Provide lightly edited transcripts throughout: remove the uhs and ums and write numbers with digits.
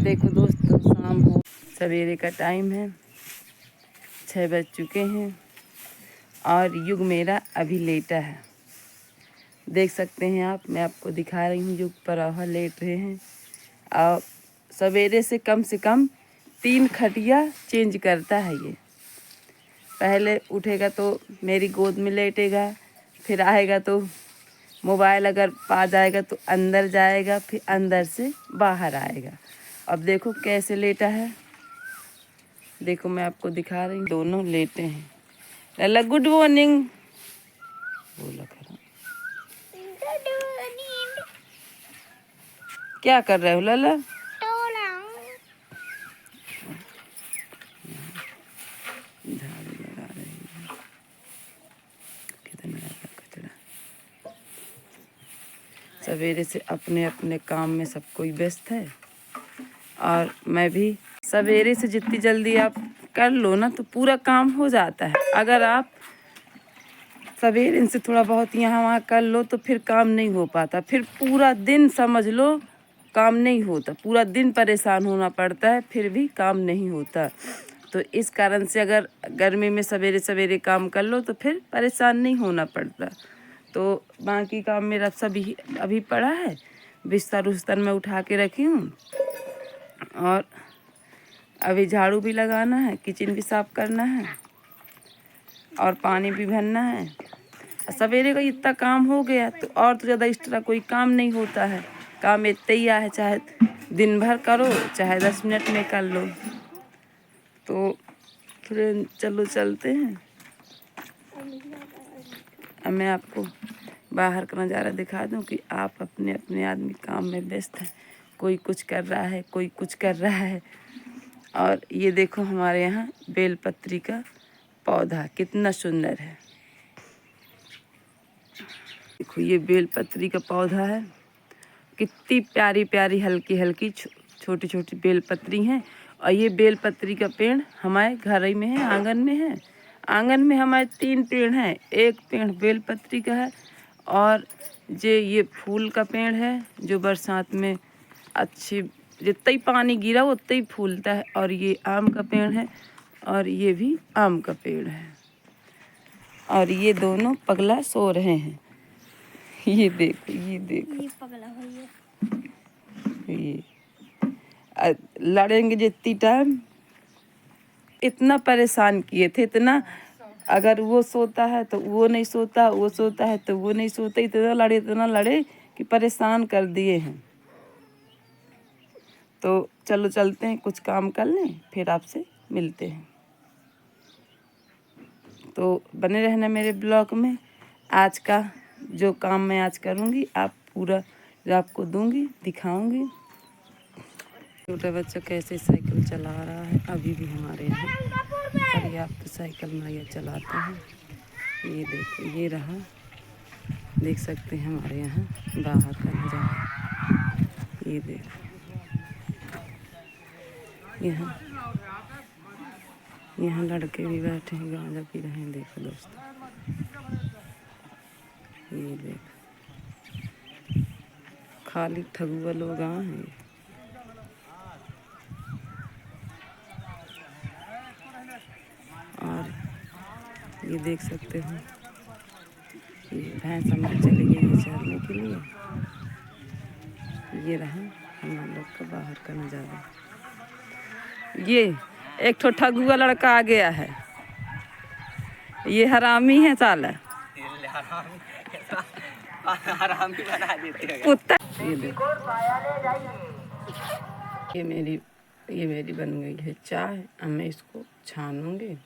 देखो दोस्तों, शाम हो, सवेरे का टाइम है, 6 बज चुके हैं और युग मेरा अभी लेटा है। देख सकते हैं आप, मैं आपको दिखा रही हूँ, युग पर वहाँ लेट रहे हैं। और सवेरे से कम 3 खटिया चेंज करता है ये। पहले उठेगा तो मेरी गोद में लेटेगा, फिर आएगा तो मोबाइल अगर पा जाएगा तो अंदर जाएगा, फिर अंदर से बाहर आएगा। अब देखो कैसे लेटा है, देखो मैं आपको दिखा रही हूँ। दोनों लेटे हैं। लला गुड मॉर्निंग बोला करो। क्या कर रहे हो लला? झाड़ू लगा रही है। कितना कचरा। सवेरे से अपने अपने काम में सब कोई व्यस्त है और मैं भी। सवेरे से जितनी जल्दी आप कर लो ना तो पूरा काम हो जाता है। अगर आप सवेरे से थोड़ा बहुत यहाँ वहाँ कर लो तो फिर काम नहीं हो पाता, फिर पूरा दिन समझ लो काम नहीं होता, पूरा दिन परेशान होना पड़ता है, फिर भी काम नहीं होता। तो इस कारण से अगर गर्मी में सवेरे सवेरे काम कर लो तो फिर परेशान नहीं होना पड़ता। तो बाकी काम मेरा सभी अभी पड़ा है। बिस्तर उस्तर मैं उठा के रखी हूँ और अभी झाड़ू भी लगाना है, किचन भी साफ करना है और पानी भी भरना है। सवेरे का इतना काम हो गया तो और तो ज़्यादा एक्स्ट्रा कोई काम नहीं होता है। काम इतना ही है, चाहे दिन भर करो चाहे 10 मिनट में कर लो। तो फिर चलो चलते हैं। अब मैं आपको बाहर का नज़ारा दिखा दूं कि आप अपने अपने आदमी काम में व्यस्त हैं। कोई कुछ कर रहा है, कोई कुछ कर रहा है। और ये देखो हमारे यहाँ बेलपत्री का पौधा कितना सुंदर है। देखो ये बेलपत्री का पौधा है, कितनी प्यारी प्यारी हल्की हल्की छोटी छोटी बेलपत्री हैं। और ये बेलपत्री का पेड़ हमारे घर ही में है, आंगन में है। आंगन में हमारे 3 पेड़ हैं। एक पेड़ बेलपत्री का है और ये फूल का पेड़ है जो बरसात में अच्छी, जितना ही पानी गिरा उतना ही फूलता है। और ये आम का पेड़ है और ये भी आम का पेड़ है। और ये दोनों पगला सो रहे हैं। ये देखो ये पगला हुई है। ये लड़ेंगे जितनी टाइम, इतना परेशान किए थे, इतना अगर वो सोता है तो वो नहीं सोता, वो सोता है तो वो नहीं सोता, इतना लड़े कि परेशान कर दिए हैं। तो चलो चलते हैं, कुछ काम कर लें फिर आपसे मिलते हैं। तो बने रहना मेरे ब्लॉग में। आज का जो काम मैं आज करूँगी आप पूरा आपको दूँगी, दिखाऊँगी। छोटा बच्चा कैसे साइकिल चला रहा है। अभी भी हमारे यहाँ पर्याप्त साइकिल मैया चलाते हैं। ये देखो ये रहा, देख सकते हैं हमारे यहाँ बाहर का नज़ारा। ये देखो यहाँ लड़के भी बैठे हैं, गांजा पी रहे हैं। देखो दोस्तों ये देखो, खाली ठगुआ लोग आए हैं। और ये देख सकते हो ये भैंस हमारी चली गई है चरने के लिए। ये रहा हम लोग का बाहर का नज़ारा। ये एक ठो ठगुआ लड़का आ गया है, ये हरामी है साला। कुत्ता। ये मेरी बन गई है चाय। अब मैं इसको छानूंगी।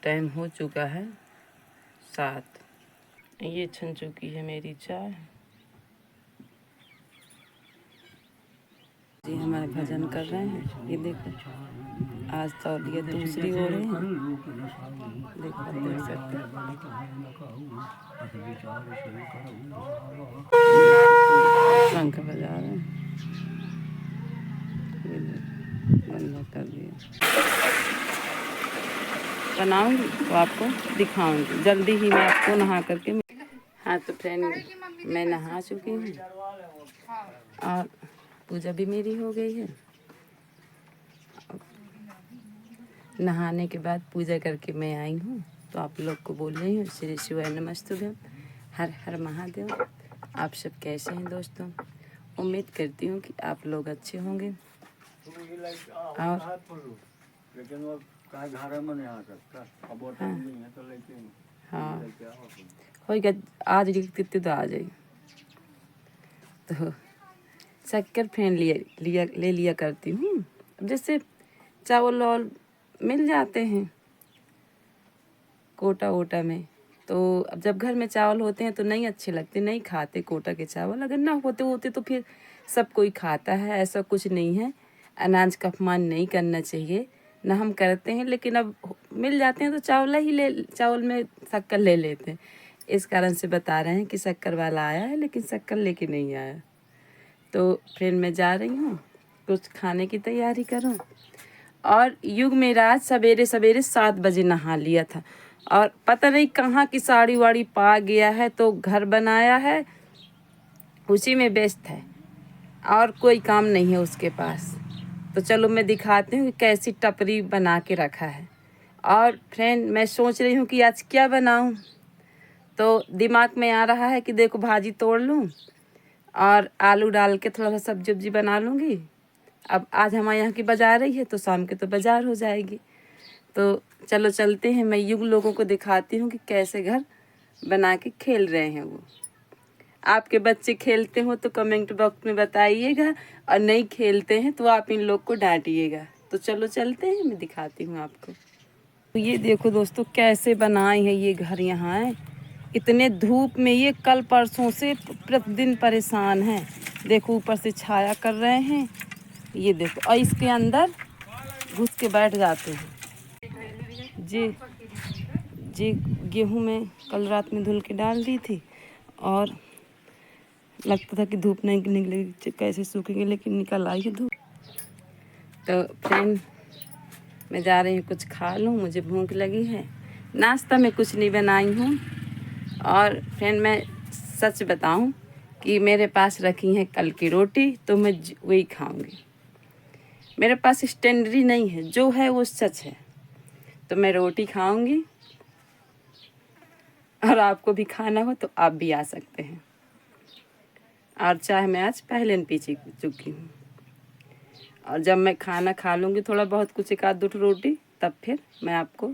टाइम हो चुका है 7। ये छन चुकी है मेरी चाय। जी हमारे भजन कर रहे हैं। ये देखो आज तौलिया दूसरी हो रही है। देखो देख सकते हैं शंख बजा रहे हैं। बंद कर दिया। बनाऊंगी तो आपको दिखाऊंगी जल्दी ही। मैं आपको नहा करके। हाँ तो फ्रेंड मैं नहा चुकी हूँ और पूजा भी मेरी हो गई है। नहाने के बाद पूजा करके मैं आई हूँ, तो आप लोग को बोल रही हूँ श्री शिवाय नमस्तुभ्यम, हर हर महादेव। आप सब कैसे हैं दोस्तों? उम्मीद करती हूँ कि आप लोग अच्छे होंगे। और हाँ होगा, आज लिखते तो आ जाइए। तो शक्कर फेन ले लिया करती हूँ। अब जैसे चावल और मिल जाते हैं कोटा वोटा में, तो अब जब घर में चावल होते हैं तो नहीं अच्छे लगते, नहीं खाते कोटा के चावल। अगर ना होते तो फिर सब कोई खाता है, ऐसा कुछ नहीं है। अनाज का अपमान नहीं करना चाहिए, ना हम करते हैं, लेकिन अब मिल जाते हैं तो चावल में शक्कर ले लेते हैं। इस कारण से बता रहे हैं कि शक्कर वाला आया है, लेकिन शक्कर लेके नहीं आया। तो फिर मैं जा रही हूँ कुछ खाने की तैयारी करूँ। और युग में रात सवेरे 7 बजे नहा लिया था, और पता नहीं कहाँ की साड़ी वाड़ी पा गया है, तो घर बनाया है, उसी में व्यस्त है और कोई काम नहीं है उसके पास। तो चलो मैं दिखाती हूँ कि कैसी टपरी बना के रखा है। और फ्रेंड, मैं सोच रही हूँ कि आज क्या बनाऊँ, तो दिमाग में आ रहा है कि देखो भाजी तोड़ लूँ और आलू डाल के थोड़ा सा सब्जी बना लूँगी। अब आज हमारे यहाँ की बाजार रही है, तो शाम के तो बाजार हो जाएगी। तो चलो चलते हैं, मैं युग लोगों को दिखाती हूँ कि कैसे घर बना के खेल रहे हैं वो। आपके बच्चे खेलते हो तो कमेंट बॉक्स में बताइएगा, और नहीं खेलते हैं तो आप इन लोग को डांटिएगा। तो चलो चलते हैं, मैं दिखाती हूँ आपको। तो ये देखो दोस्तों कैसे बनाए हैं ये घर यहाँ है। इतने धूप में ये कल परसों से प्रतिदिन परेशान हैं। देखो ऊपर से छाया कर रहे हैं, ये देखो, और इसके अंदर घुस के बैठ जाते हैं। जी गेहूं में कल रात में धुल के डाल दी थी, और लगता था कि धूप नहीं निकलेगी, कैसे सूखेंगे, लेकिन निकल आई है धूप। तो फ्रेंड, मैं जा रही हूँ कुछ खा लूँ, मुझे भूख लगी है। नाश्ता में कुछ नहीं बनाई हूँ। और फ्रेंड, मैं सच बताऊँ कि मेरे पास रखी है कल की रोटी, तो मैं वही खाऊंगी। मेरे पास स्टैंडर्ड नहीं है, जो है वो सच है। तो मैं रोटी खाऊंगी, और आपको भी खाना हो तो आप भी आ सकते हैं। और चाय मैं आज पहले पी चुकी हूँ। और जब मैं खाना खा लूँगी थोड़ा बहुत, कुछ एक आध दो रोटी, तब फिर मैं आपको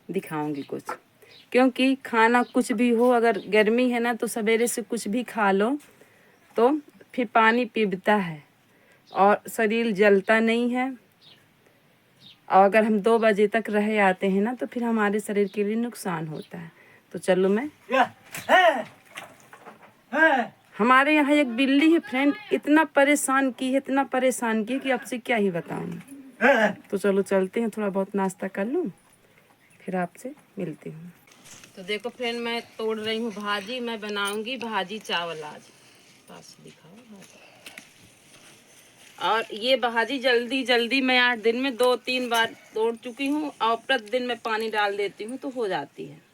दिखाऊंगी कुछ। क्योंकि खाना कुछ भी हो, अगर गर्मी है ना, तो सवेरे से कुछ भी खा लो तो फिर पानी पीबता है और शरीर जलता नहीं है। और अगर हम 2 बजे तक रह आते हैं ना, तो फिर हमारे शरीर के लिए नुकसान होता है। तो चलो मैं हमारे यहाँ एक बिल्ली है फ्रेंड, इतना परेशान की है कि आपसे क्या ही बताऊँ। तो चलो चलते हैं, थोड़ा बहुत नाश्ता कर लूँ, फिर आपसे मिलती हूँ। तो देखो फ्रेंड, मैं तोड़ रही हूँ भाजी। मैं बनाऊंगी भाजी चावल आज। पास दिखाओ भाजी। और ये भाजी जल्दी मैं 8 दिन में 2-3 बार तोड़ चुकी हूँ, और प्रतिदिन मैं पानी डाल देती हूँ तो हो जाती है।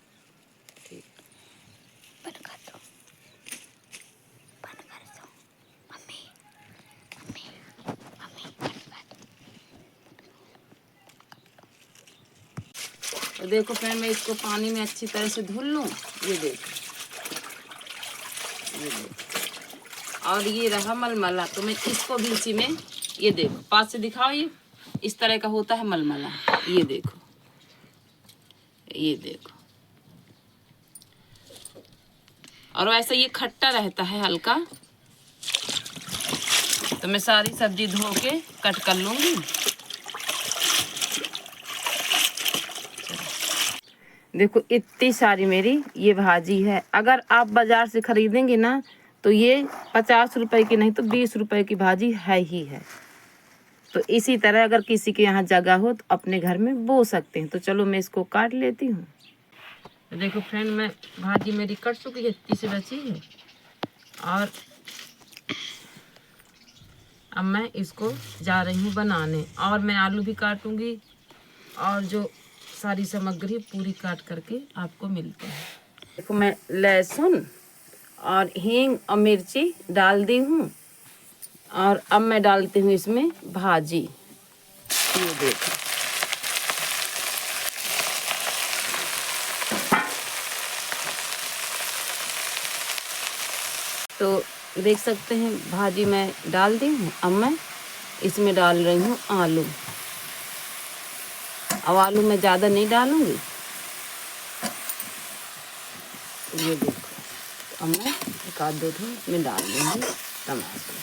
तो देखो फ्रेंड, मैं इसको पानी में अच्छी तरह से धुल लूँ। ये देखो, और ये रहा मलमला, तो मैं इसको भी इसी में, ये देखो पास से दिखाओ, ये इस तरह का होता है मलमला। ये देखो, ये देखो, और वैसे ये खट्टा रहता है हल्का। तो मैं सारी सब्जी धो के कट कर लूँगी। देखो इतनी सारी मेरी ये भाजी है। अगर आप बाज़ार से ख़रीदेंगे ना, तो ये 50 रुपए की नहीं तो 20 रुपए की भाजी है ही है। तो इसी तरह अगर किसी के यहाँ जगह हो तो अपने घर में बो सकते हैं। तो चलो मैं इसको काट लेती हूँ। तो देखो फ्रेंड, मैं भाजी मेरी कट चुकी है, इतनी सी बची है। और अब मैं इसको जा रही हूँ बनाने, और मैं आलू भी काटूंगी, और जो सारी सामग्री पूरी काट करके आपको मिलते हैं। देखो मैं लहसुन और हींग और मिर्ची डाल दी हूँ, और अब मैं डालती हूँ इसमें भाजी। ये देखो, तो देख सकते हैं भाजी मैं डाल दी हूँ। अब मैं इसमें डाल रही हूँ आलू। अब आलू मैं ज़्यादा नहीं डालूँगी। ये देखो, अब मैं एक आध दो में डाल दूँगी टमाटर।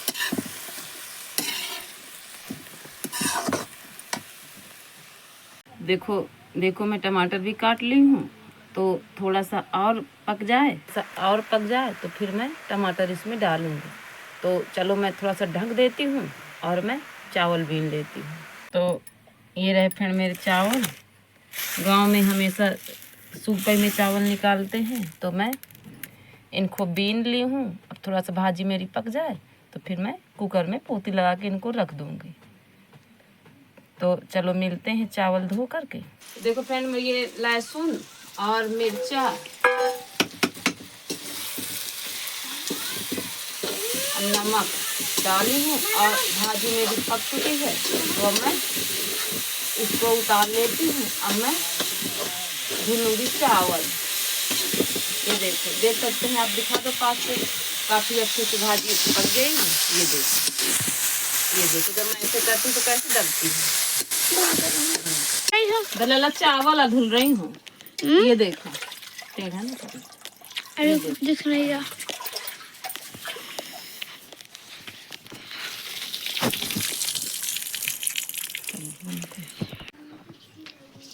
देखो देखो, मैं टमाटर भी काट ली हूँ। तो थोड़ा सा और पक जाए तो फिर मैं टमाटर इसमें डालूँगी। तो चलो मैं थोड़ा सा ढक देती हूँ और मैं चावल बीन लेती हूँ। तो ये रहे फ्रेंड मेरे चावल। गांव में हमेशा सूपे में चावल निकालते हैं, तो मैं इनको बीन ली हूँ। अब थोड़ा सा भाजी मेरी पक जाए तो फिर मैं कुकर में पोती लगा के इनको रख दूँगी। तो चलो मिलते हैं चावल धो करके। देखो फ्रेंड, मैं ये लहसुन और मिर्चा नमक डाली हूँ और भाजी मेरी पक चुकी है। तो अब मैं इसको उतार लेती हूँ। अब मैं भूनूंगी चावल। ये देखो, देख सकते हैं आप, दिखा दो पास से, काफ़ी अच्छे से भाजी पक गई है। ये देखो जब मैं ऐसे करती हूँ तो कैसे डरती हूँ। दलाला चावल धुल रही हूँ। ये देखो, टेढ़ा ना करो। अरे दिख नहीं रहा।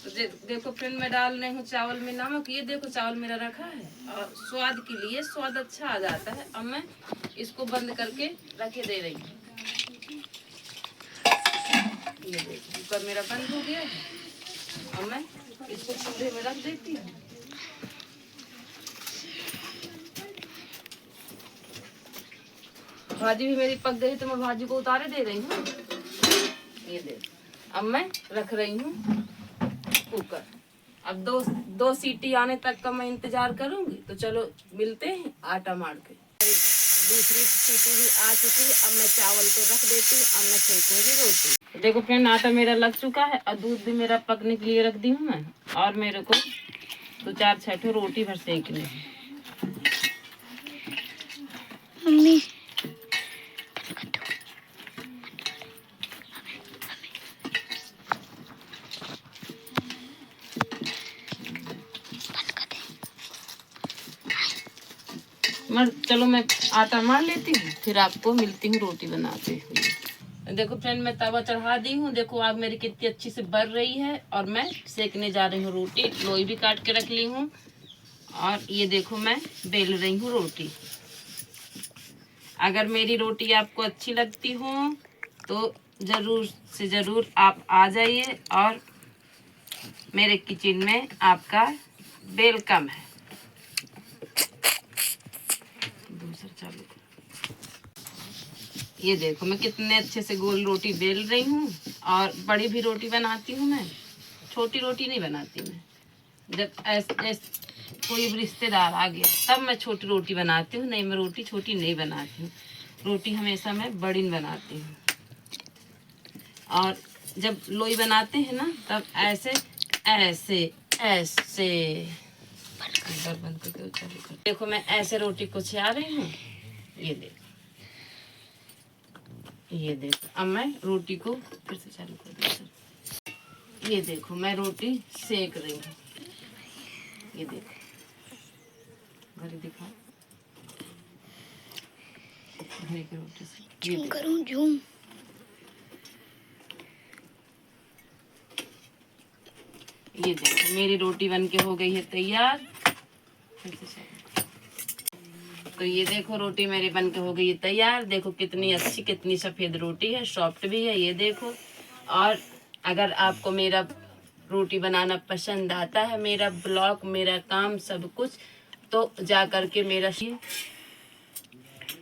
तो देखो फ्रेंड, मैं डाल रही हूँ चावल में नमक। ये देखो चावल मेरा रखा है और स्वाद के लिए, स्वाद अच्छा आ जाता है। अब मैं इसको बंद करके रखे दे रही हूँ। ये देखो कुकर मेरा बंद हो गया है। अब मैं इसको चूल्हे में रख देती हूँ। भाजी भी मेरी पक गई तो मैं भाजी को उतारे दे रही हूँ। ये देखो, अब मैं रख रही हूँ कुकर। अब दो सीटी आने तक का मैं इंतजार करूंगी। तो चलो मिलते हैं आटा मार के। दूसरी सीटी भी आ चुकी है। अब मैं चावल को रख देती हूँ। अब मैं सेकूंगी रोटी। देखो फ्रेंड, आटा मेरा लग चुका है और दूध भी मेरा पकने के लिए रख दी हूँ मैं। और मेरे को तो 4-6 रोटी भर सेकनी है। मम्मी चलो मैं आटा मार लेती हूँ, फिर आपको मिलती हूँ रोटी बनाते हुए। देखो फ्रेंड, मैं तवा चढ़ा दी हूँ। देखो आग मेरी कितनी अच्छी से बढ़ रही है और मैं सेकने जा रही हूँ रोटी। लोई भी काट के रख ली हूँ और ये देखो मैं बेल रही हूँ रोटी। अगर मेरी रोटी आपको अच्छी लगती हो तो ज़रूर से ज़रूर आप आ जाइए और मेरे किचन में आपका वेलकम है। दूसरा चालू। ये देखो मैं कितने अच्छे से गोल रोटी बेल रही हूँ और बड़ी भी रोटी बनाती हूँ मैं, छोटी रोटी नहीं बनाती मैं। जब कोई रिश्तेदार आ गया तब मैं छोटी रोटी बनाती हूँ, नहीं मैं रोटी छोटी नहीं बनाती हूँ। रोटी हमेशा मैं बड़ी बनाती हूँ। और जब लोई बनाते हैं ना तब ऐसे ऐसे ऐसे बंद करके चालू कर। देखो मैं ऐसे रोटी को छिया रही हूँ। ये देखो अब मैं रोटी को फिर से चालू कर दूँ। ये देखो मैं रोटी सेक रही हूँ। ये देखो घड़ी दिखा, घड़ी की रोटी से झूम करूँ झूम। ये देखो मेरी रोटी बनके हो गई है तैयार। तो ये देखो रोटी मेरी बनके हो गई है तैयार। देखो कितनी अच्छी, कितनी सफ़ेद रोटी है, सॉफ्ट भी है। ये देखो, और अगर आपको मेरा रोटी बनाना पसंद आता है, मेरा ब्लॉग, मेरा काम सब कुछ, तो जा करके मेरा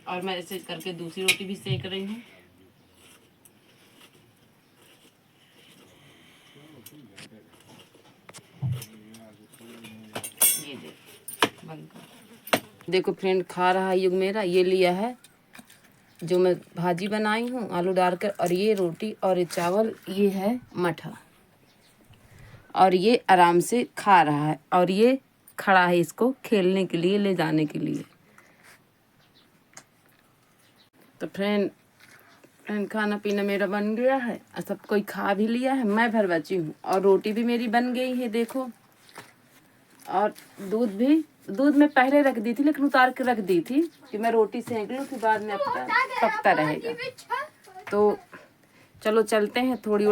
और मैं ऐसे करके दूसरी रोटी भी सेक रही हूँ। ये देखो बंद कर। देखो फ्रेंड, खा रहा युग मेरा ये लिया है जो मैं भाजी बनाई हूँ आलू डालकर, और ये रोटी और ये चावल, ये है मठा। और ये आराम से खा रहा है और ये खड़ा है इसको खेलने के लिए, ले जाने के लिए। तो फ्रेंड खाना पीना मेरा बन गया है और सब कोई खा भी लिया है, मैं भर बची हूँ। और रोटी भी मेरी बन गई है देखो। और दूध में पहले रख दी थी, लेकिन उतार के रख दी थी कि मैं रोटी सेंक लूँ, फिर बाद में अपना पकता रहेगा। तो चलो चलते हैं, थोड़ी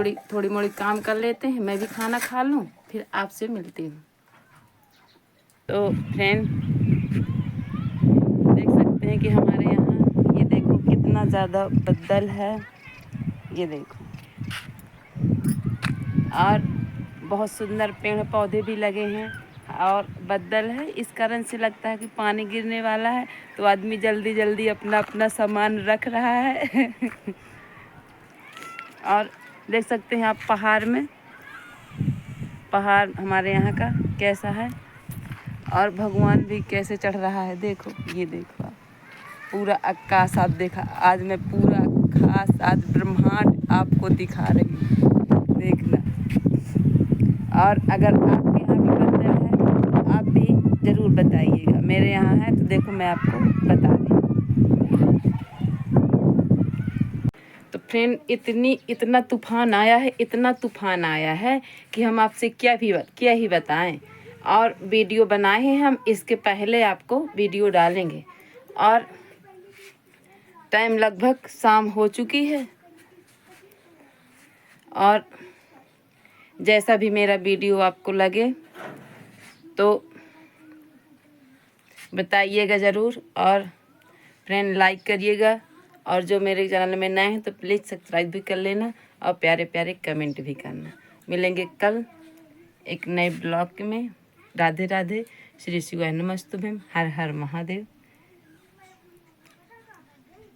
मोड़ी काम कर लेते हैं, मैं भी खाना खा लूँ, फिर आपसे मिलती हूँ। तो फ्रेंड देख सकते हैं कि हमारे यहाँ ये देखो कितना ज़्यादा बदल है, ये देखो। और बहुत सुंदर पेड़ पौधे भी लगे हैं और बदल है, इस कारण से लगता है कि पानी गिरने वाला है। तो आदमी जल्दी जल्दी अपना अपना सामान रख रहा है। और देख सकते हैं आप पहाड़ हमारे यहाँ का कैसा है, और भगवान भी कैसे चढ़ रहा है देखो। ये देखो आप पूरा आकाश आप देखा, आज मैं पूरा आकाश, आज ब्रह्मांड आपको दिखा रही हूँ, देखना। और अगर आपके यहाँ भी बदल है तो आप भी ज़रूर बताइएगा। मेरे यहाँ है तो देखो मैं आपको बता रही हूँ। तो फ्रेंड इतना तूफान आया है कि हम आपसे क्या ही बताएं। और वीडियो बनाए हैं हम, इसके पहले आपको वीडियो डालेंगे। और टाइम लगभग शाम हो चुकी है। और जैसा भी मेरा वीडियो आपको लगे तो बताइएगा ज़रूर। और फ्रेंड लाइक करिएगा, और जो मेरे चैनल में नए हैं तो प्लीज़ सब्सक्राइब भी कर लेना, और प्यारे प्यारे कमेंट भी करना। मिलेंगे कल एक नए ब्लॉग में। राधे राधे, श्री शिवाय नमस्तुभ्यम, हर हर महादेव।